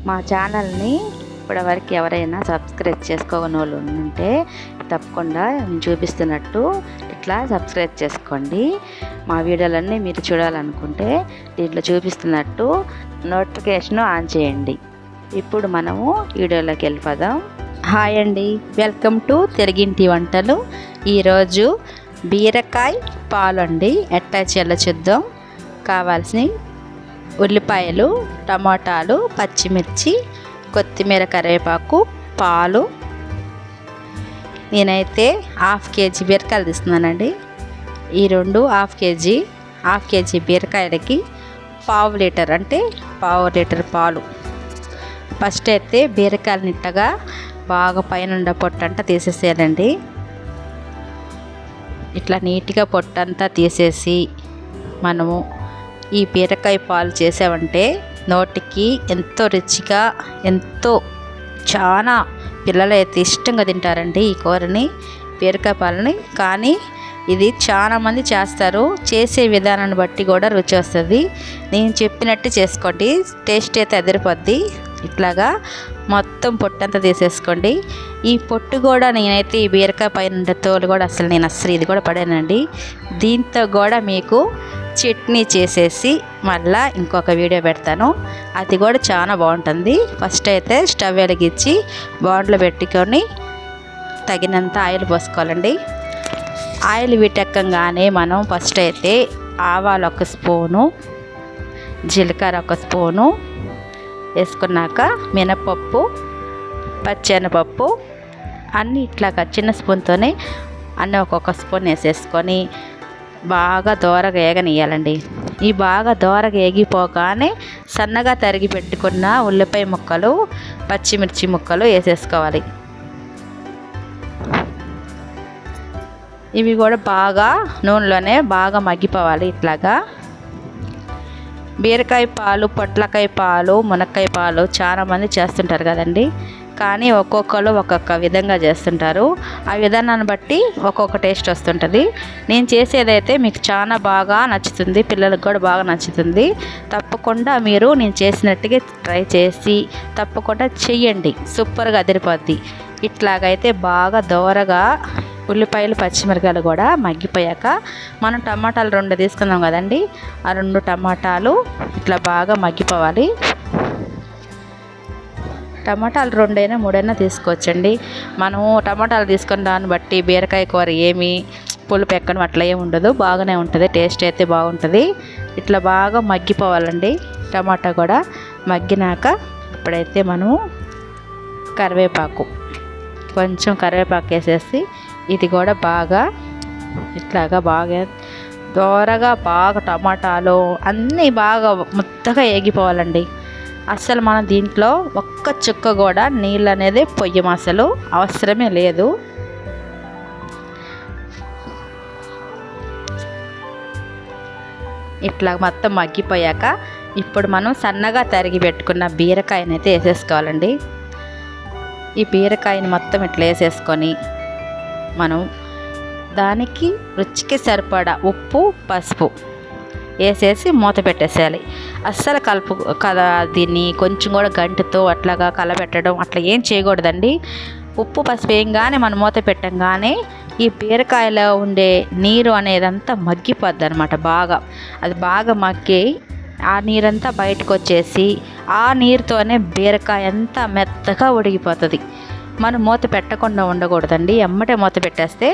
మా ఛానల్ని ఇప్పటివరకు ఎవరైనా సబ్స్క్రైబ్ చేసుకోని వాళ్ళు ఉంటే తప్పకుండా నేను చూపిస్తున్నట్టు ఇట్లా సబ్స్క్రైబ్ చేసుకోండి. మా వీడియోలన్నీ మీరు చూడాలనుకుంటే దీంట్లో చూపిస్తున్నట్టు నోటిఫికేషన్ ఆన్ చేయండి. ఇప్పుడు మనము వీడియోలోకి వెళ్ళిపోదాం. హాయ్ అండి, వెల్కమ్ టు తెలుగింటి వంటలు. ఈరోజు బీరకాయ పాలు అండి, ఎట్లా చేయాలో చూద్దాం. కావాల్సినవి ఉల్లిపాయలు, టమాటాలు, పచ్చిమిర్చి, కొత్తిమీర, కరివేపాకు, పాలు. నేనైతే హాఫ్ కేజీ బీరకాయలు తీసుకున్నానండి. ఈ రెండు హాఫ్ కేజీ బీరకాయలకి పావు లీటర్ పాలు. ఫస్ట్ అయితే బీరకాయలు నిట్టగా బాగా పైన పొట్టంతా తీసేసేయాలండి. ఇట్లా నీట్గా పొట్టంతా తీసేసి మనము ఈ బీరకాయ పాలు చేసామంటే నోటికి ఎంతో రుచిగా, చాలా పిల్లలు అయితే ఇష్టంగా తింటారండి ఈ కూరని, బీరకాయ పాలని. కానీ ఇది చాలామంది చేస్తారు, చేసే విధానాన్ని బట్టి కూడా రుచి వస్తుంది. నేను చెప్పినట్టు చేసుకోండి, టేస్ట్ అయితే అదిరిపోద్ది. ఇట్లాగా మొత్తం పొట్టంతా తీసేసుకోండి. ఈ పొట్టు కూడా నేనైతే ఈ బీరకాయ పైన తోలు కూడా అసలు ఇది కూడా పడానండి. దీంతో కూడా మీకు చట్నీ చేసేసి మళ్ళీ ఇంకొక వీడియో పెడతాను, అది కూడా చాలా బాగుంటుంది. ఫస్ట్ అయితే స్టవ్ వెలిగించి బాండ్లో పెట్టుకొని తగినంత ఆయిల్ పోసుకోవాలండి. ఆయిల్ వీటెక్కగానే మనం ఫస్ట్ అయితే ఆవాలు 1 స్పూను, జీలకర్ర 1 స్పూను వేసుకున్నాక మినపప్పు, పచ్చెనపప్పు అన్నీ ఇట్లాగా చిన్న స్పూన్తోనే అన్నీ ఒక్కొక్క స్పూన్ వేసేసుకొని బాగా దోరగా ఏగనియాలండి. ఈ బాగా దోరగా ఏగిపోగానే సన్నగా తరిగి పెట్టుకున్న ఉల్లిపాయ ముక్కలు, పచ్చిమిర్చి ముక్కలు వేసేసుకోవాలి. ఇవి కూడా బాగా నూనెలోనే బాగా మగ్గిపోవాలి. ఇట్లాగా బీరకాయ పాలు, పొట్లకాయ పాలు, మునక్కాయ పాలు చాలామంది చేస్తుంటారు కదండి. కానీ ఒక్కొక్కరు ఒక్కొక్క విధంగా చేస్తుంటారు. ఆ విధానాన్ని బట్టి ఒక్కొక్క టేస్ట్ వస్తుంటుంది. నేను చేసేదైతే మీకు చాలా బాగా నచ్చుతుంది, పిల్లలకు కూడా బాగా నచ్చుతుంది. తప్పకుండా మీరు నేను చేసినట్టుగా ట్రై చేసి తప్పకుండా చెయ్యండి, సూపర్గా అదిరిపోద్ది. ఇట్లాగైతే బాగా దోరగా ఉల్లిపాయలు, పచ్చిమిరకాయలు కూడా మగ్గిపోయాక మనం టమాటాలు 2 తీసుకుందాం కదండి. ఆ 2 టమాటాలు ఇట్లా బాగా మగ్గిపోవాలి. టమాటాలు 2 అయినా 3 అయినా తీసుకోవచ్చండి. మనము టమాటాలు తీసుకున్న దాన్ని బట్టి బీరకాయ కూర ఏమి పులుపు ఎక్కడం అట్లా ఏమి ఉండదు, బాగానే ఉంటుంది, టేస్ట్ అయితే బాగుంటుంది. ఇట్లా బాగా మగ్గిపోవాలండి టమాటా కూడా. మగ్గినాక ఇప్పుడైతే మనము కొంచెం కరివేపాకు వేసేసి ఇది కూడా బాగా ఇట్లాగా బాగా దోరగా బాగా టమాటాలు అన్నీ బాగా ముద్దగా ఏగిపోవాలండి. అసలు మనం దీంట్లో ఒక్క చుక్క కూడా నీళ్ళు అనేది పొయ్యం, అసలు అవసరమే లేదు. ఇట్లా మొత్తం మగ్గిపోయాక ఇప్పుడు మనం సన్నగా తరిగి పెట్టుకున్న బీరకాయని అయితే వేసేసుకోవాలండి. ఈ బీరకాయని మొత్తం ఇట్లా వేసేసుకొని మనం దానికి రుచికి సరిపడా ఉప్పు, పసుపు వేసేసి మూత పెట్టేసేయాలి. అస్సలు దీన్ని కొంచెం కూడా గంటతో అట్లాగా కలబెట్టడం అట్లా ఏం చేయకూడదండి. ఉప్పు, పసుపు వేయంగానే మనం మూత పెట్టంగానే ఈ బీరకాయలో ఉండే నీరు అనేదంతా మగ్గిపోద్ది అనమాట. అది బాగా మగ్గి ఆ నీరంతా బయటకు వచ్చేసి ఆ నీరుతోనే బీరకాయ అంతా మెత్తగా ఉడికిపోతుంది. మనం మూత పెట్టకుండా ఉండకూడదండి, ఎమ్మటే మూత పెట్టేస్తే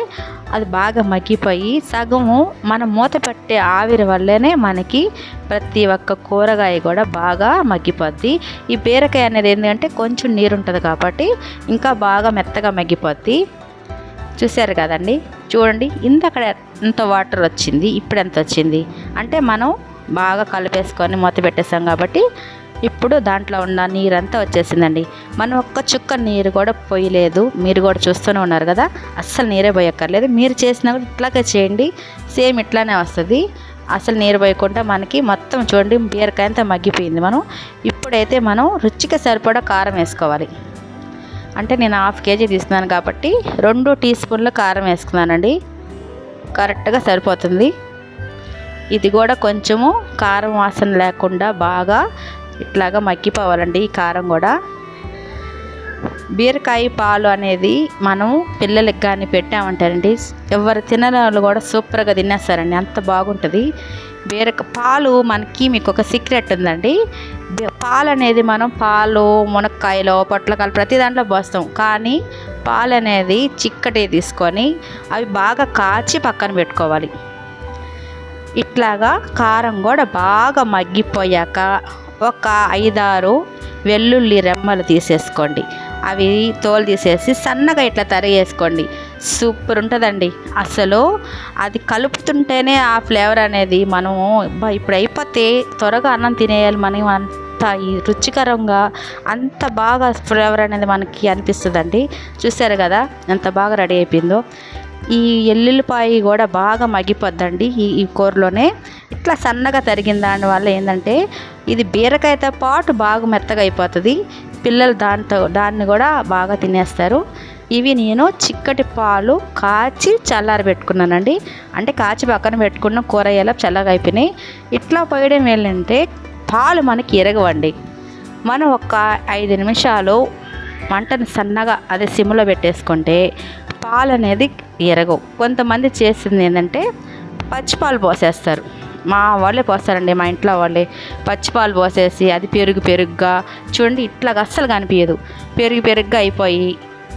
అది బాగా మగ్గిపోయి సగము మనం మూత పెట్టే ఆవిరి వల్లనే మనకి ప్రతి ఒక్క కూరగాయ కూడా బాగా మగ్గిపోద్ది. ఈ బీరకాయ అనేది ఏంటంటే కొంచెం నీరు ఉంటుంది కాబట్టి ఇంకా బాగా మెత్తగా మగ్గిపోద్ది. చూసారు కదండి, చూడండి ఇంతక్కడ ఎంత వాటర్ వచ్చింది, ఇప్పుడు ఎంత వచ్చింది అంటే మనం బాగా కలిపేసుకొని మూత పెట్టేసాం కాబట్టి ఇప్పుడు దాంట్లో ఉన్న నీరంతా వచ్చేసిందండి. మనం ఒక్క చుక్క నీరు కూడా పోయలేదు, మీరు కూడా చూస్తూనే ఉన్నారు కదా. అస్సలు నీరే పోయక్కర్లేదు, మీరు చేసినా కూడా ఇట్లాగే చేయండి, సేమ్ ఇట్లానే వస్తుంది. అసలు నీరు పోయకుండా మనకి మొత్తం చూడండి బీరకాయ అంతా మగ్గిపోయింది. ఇప్పుడైతే మనం రుచికి సరిపడా కారం వేసుకోవాలి. అంటే నేను హాఫ్ కేజీ తీసుకున్నాను కాబట్టి 2 టీ స్పూన్ల కారం వేసుకున్నానండి, కరెక్ట్గా సరిపోతుంది. ఇది కూడా కొంచెము కారం వాసన లేకుండా బాగా ఇట్లాగా మగ్గిపోవాలండి ఈ కారం కూడా. బీరకాయ పాలు అనేది మనం పిల్లలకి కానీ పెట్టామంటారండి, ఎవరు తినని వాళ్ళు కూడా సూపర్గా తినేస్తారండి, అంత బాగుంటుంది. పాలు మనకి మీకు ఒక సీక్రెట్ ఉందండి. పాలు అనేది మనం పాలు, మునక్కాయలు, పొట్లకాయలు ప్రతి దాంట్లో పోస్తాం. కానీ పాలు అనేది చిక్కటి తీసుకొని అవి బాగా కాచి పక్కన పెట్టుకోవాలి. ఇట్లాగా కారం కూడా బాగా మగ్గిపోయాక ఒక 5-6 వెల్లుల్లి రెమ్మలు తీసేసుకోండి. అవి తోలు తీసేసి సన్నగా ఇట్లా తరిగేసుకోండి. సూపర్ ఉంటుందండి అసలు. అది కలుపుతుంటేనే ఆ ఫ్లేవర్ అనేది మనము ఇప్పుడు అయిపోతే త్వరగా అన్నం తినేయాలి మనం, అంత ఈ రుచికరంగా అంత బాగా ఫ్లేవర్ అనేది మనకి అనిపిస్తుందండి. చూసారు కదా ఎంత బాగా రెడీ అయిపోయిందో. ఈ ఎల్లుల్లిపాయ కూడా బాగా మగ్గిపోద్దండి ఈ కూరలోనే. ఇట్లా సన్నగా తరిగిన దానివల్ల ఏంటంటే ఇది బీరకాయతో పాటు బాగా మెత్తగా అయిపోతుంది. పిల్లలు దాన్ని కూడా బాగా తినేస్తారు. ఇవి నేను చిక్కటి పాలు కాచి చల్లారి పెట్టుకున్నానండి. అంటే కాచి పక్కన పెట్టుకున్న కూర ఎలా చల్లగా అయిపోయినాయి. ఇట్లా పోయడం ఏంటంటే పాలు మనకి ఎరగవండి. మనం ఒక 5 నిమిషాలు మంటను సన్నగా అదే సిమ్లో పెట్టేసుకుంటే పాలు అనేది ఎరగవు. కొంతమంది చేసింది ఏంటంటే పచ్చిపాలు పోసేస్తారు. మా వాళ్ళే పోస్తారండి, మా ఇంట్లో వాళ్ళే పచ్చిపాలు పోసేసి అది పెరుగుగా చూడండి ఇట్లాగా అస్సలు కనిపించదు, పెరుగుగా అయిపోయి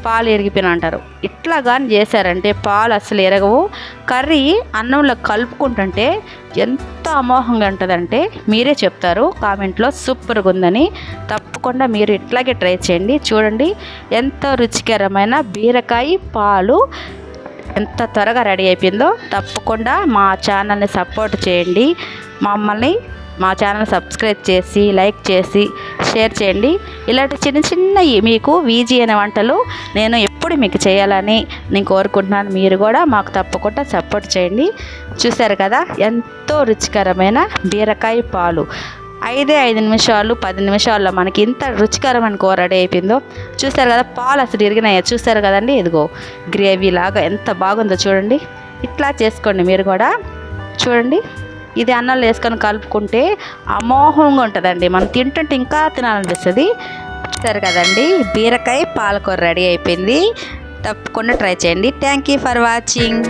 పాలు ఎరిగిపోయిన అంటారు. ఇట్లా కానీ చేశారంటే పాలు అసలు ఎరగవు. కర్రీ అన్నంలో కలుపుకుంటుంటే ఎంత అమోఘంగా ఉంటుందంటే మీరే చెప్తారు కామెంట్లో, సూపర్గా ఉందని. తప్పకుండా మీరు ఇట్లాగే ట్రై చేయండి. చూడండి ఎంత రుచికరమైన బీరకాయ పాలు ఎంత త్వరగా రెడీ అయిపోయిందో. తప్పకుండా మా ఛానల్ని సపోర్ట్ చేయండి. మా ఛానల్ సబ్స్క్రైబ్ చేసి లైక్ చేసి షేర్ చేయండి. ఇలాంటి చిన్నవి మీకు ఈజీ అయిన వంటలు నేను ఎప్పుడు మీకు చేయాలని నేను కోరుకుంటున్నాను. మీరు కూడా మాకు తప్పకుండా సపోర్ట్ చేయండి. చూసారు కదా ఎంతో రుచికరమైన బీరకాయ పాలు 5 నిమిషాలు 10 నిమిషాల్లో మనకి ఇంత రుచికరమైన కూర రెడీ అయిపోయిందో. చూసారు కదా పాలు అసలు ఇరిగినాయో చూసారు కదండి. ఇదిగో గ్రేవీ లాగా ఎంత బాగుందో చూడండి. ఇట్లా చేసుకోండి మీరు కూడా. చూడండి ఇది అన్నంలో వేసుకొని కలుపుకుంటే అమోఘంగా ఉంటుందండి. మనం తింటుంటే ఇంకా తినాలనిపిస్తుంది. చూసారు కదండి బీరకాయ పాలకూర రెడీ అయిపోయింది. తప్పకుండా ట్రై చేయండి. Thank you for watching.